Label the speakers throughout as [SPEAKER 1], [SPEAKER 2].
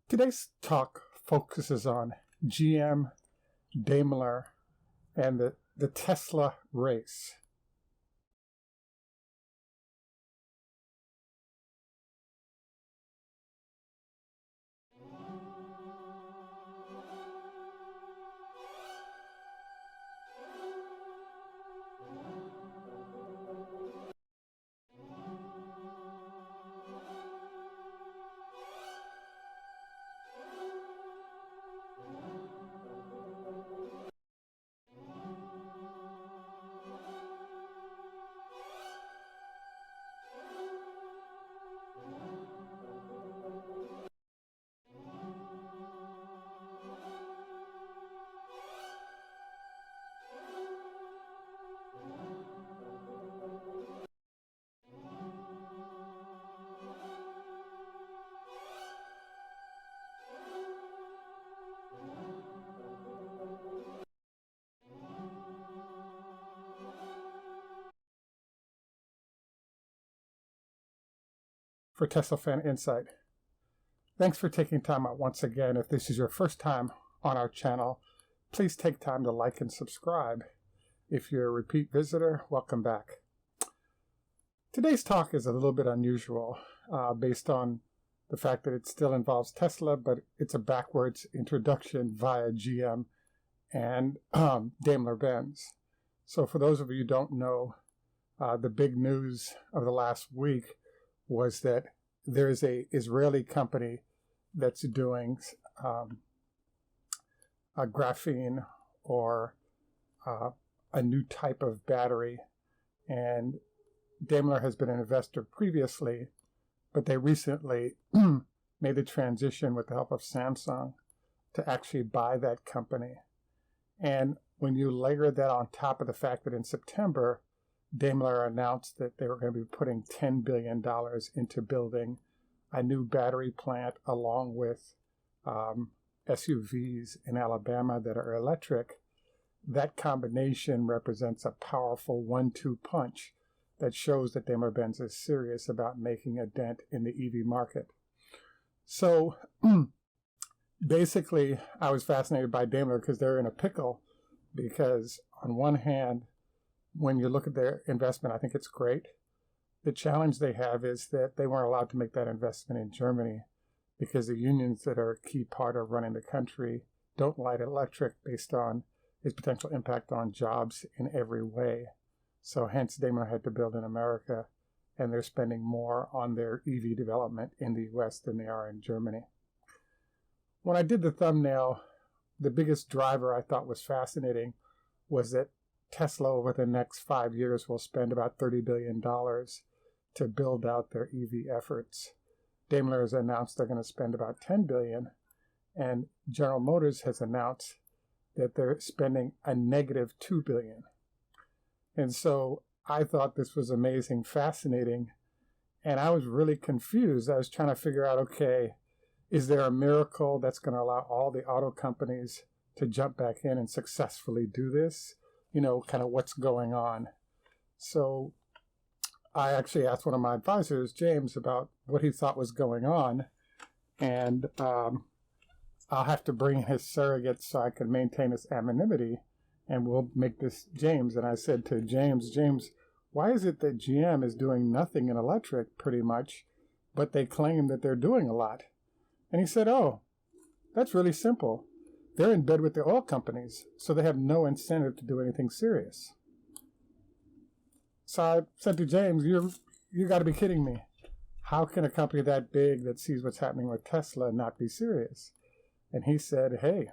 [SPEAKER 1] Today's talk focuses on GM, Daimler, and the Tesla race. For Tesla Fan Insight. Thanks for taking time out once again. If this is your first time on our channel, please take time to like and subscribe. If you're a repeat visitor, welcome back. Today's talk is a little bit unusual based on the fact that it still involves Tesla, but it's a backwards introduction via GM and Daimler-Benz. So for those of you who don't know, the big news of the last week was that there is an Israeli company that's doing a graphene or a new type of battery. And Daimler has been an investor previously, but they recently made the transition with the help of Samsung to actually buy that company. And when you layer that on top of the fact that in September, Daimler announced that they were going to be putting $10 billion into building a new battery plant along with SUVs in Alabama that are electric. That combination represents a powerful 1-2 punch that shows that Daimler-Benz is serious about making a dent in the EV market. So basically, I was fascinated by Daimler because they're in a pickle, because on one hand, when you look at their investment, I think it's great. The challenge they have is that they weren't allowed to make that investment in Germany because the unions that are a key part of running the country don't like electric based on its potential impact on jobs in every way. So hence Daimler had to build in America, and they're spending more on their EV development in the US than they are in Germany. When I did the thumbnail, the biggest driver I thought was fascinating was that Tesla over the next 5 years will spend about $30 billion to build out their EV efforts. Daimler has announced they're going to spend about $10 billion, and General Motors has announced that they're spending a negative $2 billion. And so I thought this was amazing, fascinating, and I was really confused. I was trying to figure out, okay, is there a miracle that's going to allow all the auto companies to jump back in and successfully do this? You know, kind of what's going on. So I actually asked one of my advisors, James, about what he thought was going on. And I'll have to bring his surrogate so I can maintain his anonymity, and we'll make this James. And I said to James, why is it that GM is doing nothing in electric pretty much, but they claim that they're doing a lot? And he said, oh, that's really simple. They're in bed with the oil companies, so they have no incentive to do anything serious. So I said to James, you got to be kidding me. How can a company that big that sees what's happening with Tesla not be serious? And he said, hey,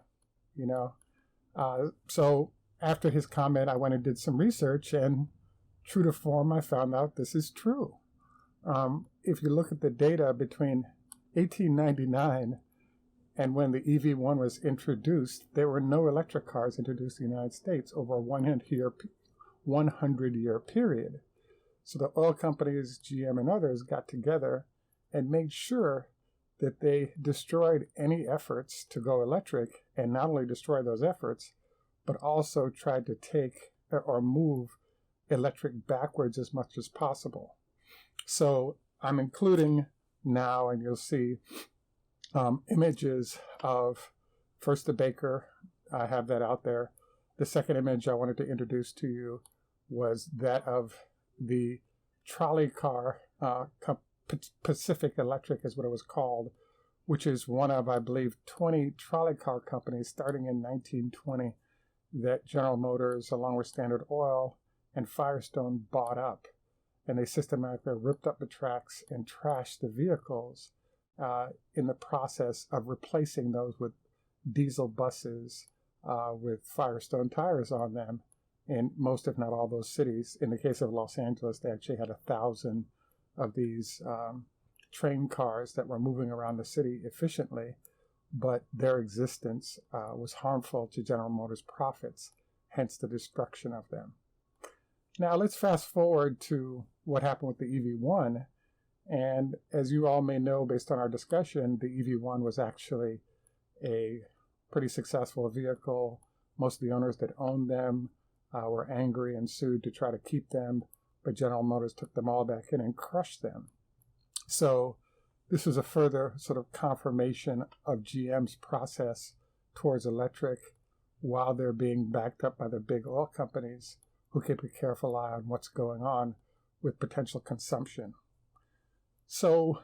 [SPEAKER 1] you know. So after his comment, I went and did some research, and true to form, I found out this is true. If you look at the data between 1899 and when the EV1 was introduced, there were no electric cars introduced in the United States over a 100-year period. So the oil companies, GM and others, got together and made sure that they destroyed any efforts to go electric, and not only destroy those efforts, but also tried to take or move electric backwards as much as possible. So I'm including now, and you'll see images of first the baker. I have that out there. The second image I wanted to introduce to you was that of the trolley car, Pacific Electric is what it was called, which is one of, I believe, 20 trolley car companies starting in 1920 that General Motors, along with Standard Oil and Firestone, bought up. And they systematically ripped up the tracks and trashed the vehicles in the process of replacing those with diesel buses with Firestone tires on them in most, if not all, those cities. In the case of Los Angeles, they actually had 1,000 of these train cars that were moving around the city efficiently, but their existence was harmful to General Motors' profits, hence the destruction of them. Now let's fast forward to what happened with the EV1. And as you all may know, based on our discussion, the EV1 was actually a pretty successful vehicle. Most of the owners that owned them were angry and sued to try to keep them, but General Motors took them all back in and crushed them. So this was a further sort of confirmation of GM's process towards electric while they're being backed up by the big oil companies who keep a careful eye on what's going on with potential consumption. So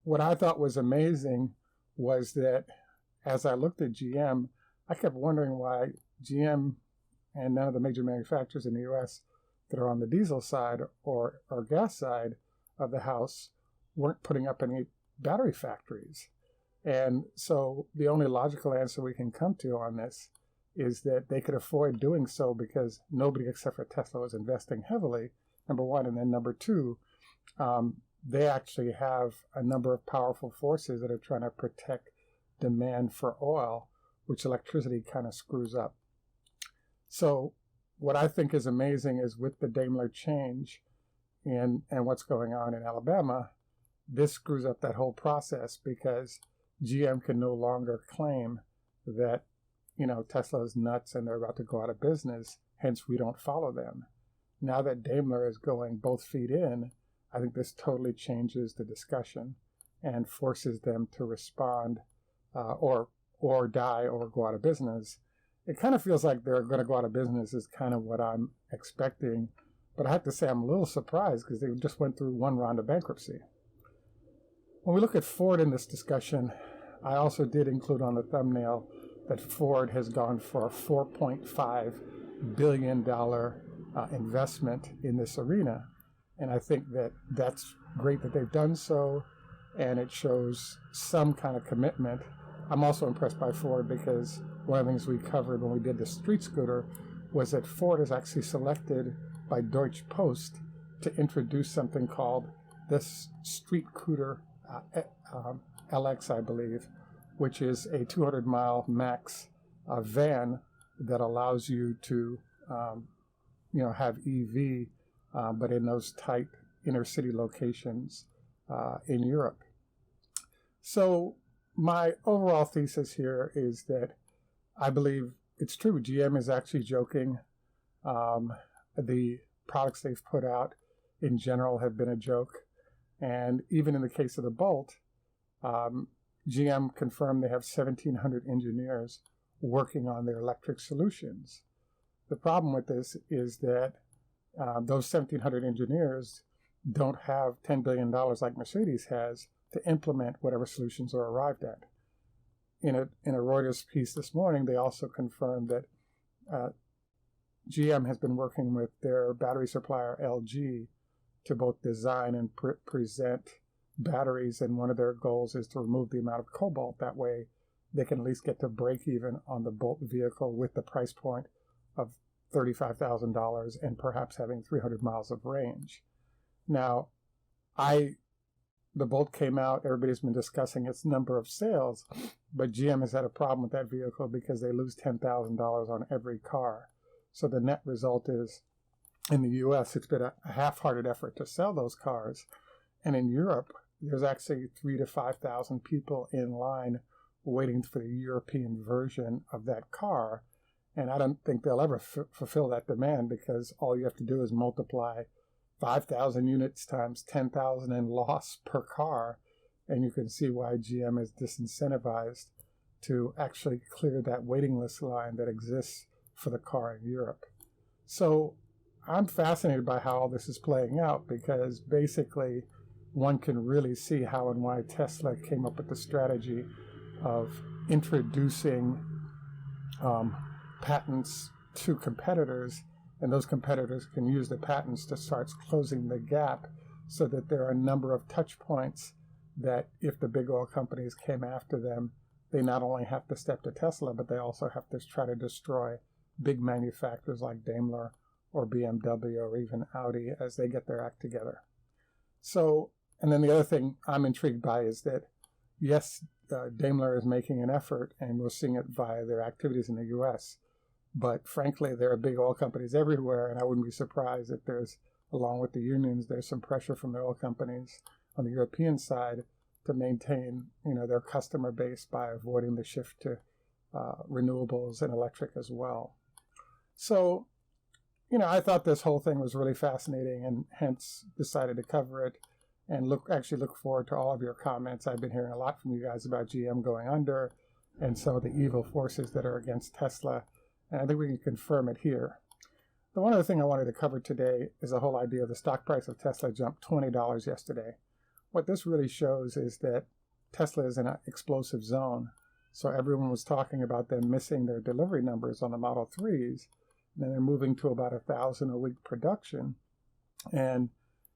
[SPEAKER 1] what I thought was amazing was that as I looked at GM, I kept wondering why GM and none of the major manufacturers in the U.S. that are on the diesel side or gas side of the house weren't putting up any battery factories. And so the only logical answer we can come to on this is that they could afford doing so because nobody except for Tesla was investing heavily, number one. And then number two, they actually have a number of powerful forces that are trying to protect demand for oil, which electricity kind of screws up. So what I think is amazing is with the Daimler change and what's going on in Alabama, this screws up that whole process because GM can no longer claim that, Tesla is nuts and they're about to go out of business, hence we don't follow them. Now that Daimler is going both feet in, I think this totally changes the discussion and forces them to respond or die or go out of business. It kind of feels like they're going to go out of business is kind of what I'm expecting. But I have to say I'm a little surprised because they just went through one round of bankruptcy. When we look at Ford in this discussion, I also did include on the thumbnail that Ford has gone for a $4.5 billion investment in this arena. And I think that that's great that they've done so, and it shows some kind of commitment. I'm also impressed by Ford because one of the things we covered when we did the street scooter was that Ford is actually selected by Deutsche Post to introduce something called this street scooter LX, I believe, which is a 200-mile max van that allows you to, have EV, but in those tight inner city locations in Europe. So my overall thesis here is that I believe it's true. GM is actually joking. The products they've put out in general have been a joke. And even in the case of the Bolt, GM confirmed they have 1,700 engineers working on their electric solutions. The problem with this is that those 1,700 engineers don't have $10 billion like Mercedes has to implement whatever solutions are arrived at. In a Reuters piece this morning, they also confirmed that GM has been working with their battery supplier LG to both design and present batteries, and one of their goals is to remove the amount of cobalt. That way they can at least get to break even on the Bolt vehicle with the price point of $35,000 and perhaps having 300 miles of range. Now, the Bolt came out, everybody's been discussing its number of sales, but GM has had a problem with that vehicle because they lose $10,000 on every car. So the net result is, in the US, it's been a half-hearted effort to sell those cars. And in Europe, there's actually 3,000 to 5,000 people in line waiting for the European version of that car. And I don't think they'll ever fulfill that demand because all you have to do is multiply 5,000 units times 10,000 in loss per car And you can see why GM is disincentivized to actually clear that waiting list line that exists for the car in Europe. So I'm fascinated by how all this is playing out, because basically one can really see how and why Tesla came up with the strategy of introducing patents to competitors, and those competitors can use the patents to start closing the gap, so that there are a number of touch points that if the big oil companies came after them, they not only have to step to Tesla, but they also have to try to destroy big manufacturers like Daimler or BMW or even Audi as they get their act together. So, and then the other thing I'm intrigued by is that, yes, Daimler is making an effort, and we're seeing it via their activities in the U.S., but frankly, there are big oil companies everywhere, and I wouldn't be surprised if there's, along with the unions, there's some pressure from the oil companies on the European side to maintain, their customer base by avoiding the shift to renewables and electric as well. So, I thought this whole thing was really fascinating, and hence decided to cover it and look forward to all of your comments. I've been hearing a lot from you guys about GM going under and some of the evil forces that are against Tesla, and I think we can confirm it here. The one other thing I wanted to cover today is the whole idea of the stock price of Tesla jumped $20 yesterday. What this really shows is that Tesla is in an explosive zone. So everyone was talking about them missing their delivery numbers on the Model 3s, and then they're moving to about 1,000 a week production. And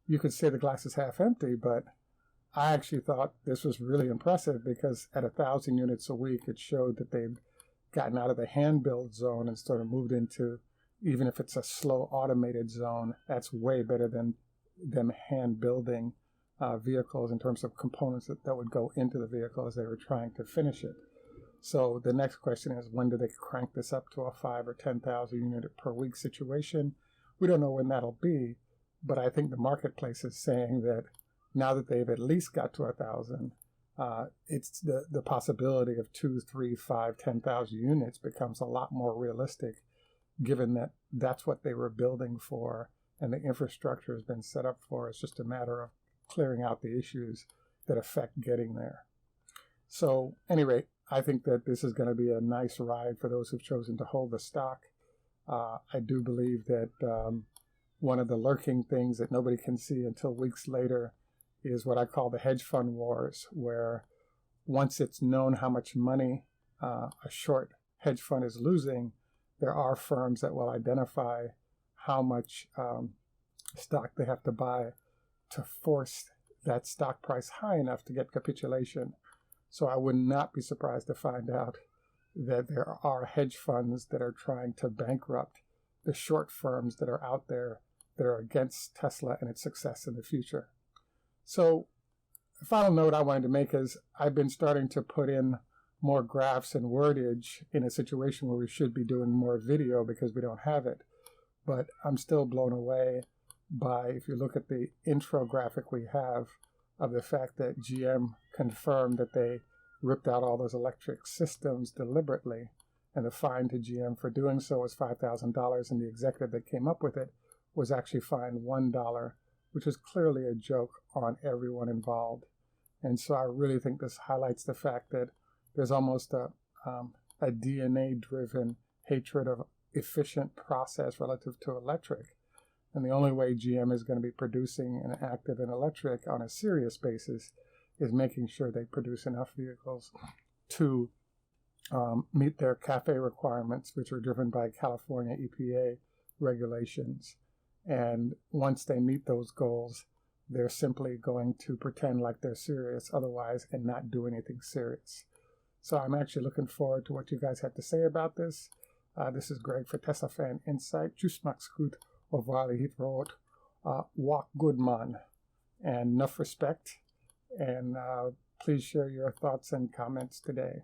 [SPEAKER 1] you could say the glass is half empty, but I actually thought this was really impressive, because at 1,000 units a week, it showed that they've gotten out of the hand build zone and sort of moved into, even if it's a slow automated zone, that's way better than them hand building vehicles in terms of components that would go into the vehicle as they were trying to finish it. So the next question is, when do they crank this up to a 5,000 or 10,000 unit per week situation? We don't know when that'll be, but I think the marketplace is saying that now that they've at least got to 1,000, it's the possibility of 2, 3, 5, 10,000 units becomes a lot more realistic, given that that's what they were building for and the infrastructure has been set up for. It's just a matter of clearing out the issues that affect getting there. So, at any rate, I think that this is going to be a nice ride for those who've chosen to hold the stock. I do believe that one of the lurking things that nobody can see until weeks later is what I call the hedge fund wars, where once it's known how much money a short hedge fund is losing, there are firms that will identify how much stock they have to buy to force that stock price high enough to get capitulation. So I would not be surprised to find out that there are hedge funds that are trying to bankrupt the short firms that are out there that are against Tesla and its success in the future. So the final note I wanted to make is I've been starting to put in more graphs and wordage in a situation where we should be doing more video because we don't have it. But I'm still blown away by, if you look at the intro graphic we have, of the fact that GM confirmed that they ripped out all those electric systems deliberately, and the fine to GM for doing so was $5,000, and the executive that came up with it was actually fined $1, which is clearly a joke on everyone involved. And so I really think this highlights the fact that there's almost a DNA-driven hatred of efficient process relative to electric. And the only way GM is going to be producing and active in electric on a serious basis is making sure they produce enough vehicles to meet their CAFE requirements, which are driven by California EPA regulations. And once they meet those goals, they're simply going to pretend like they're serious otherwise and not do anything serious. So I'm actually looking forward to what you guys have to say about this. This is Greg for Tesla Fan Insight. Tschüss, macht's gut. Over Rot, walk good man, and enough respect, and please share your thoughts and comments today.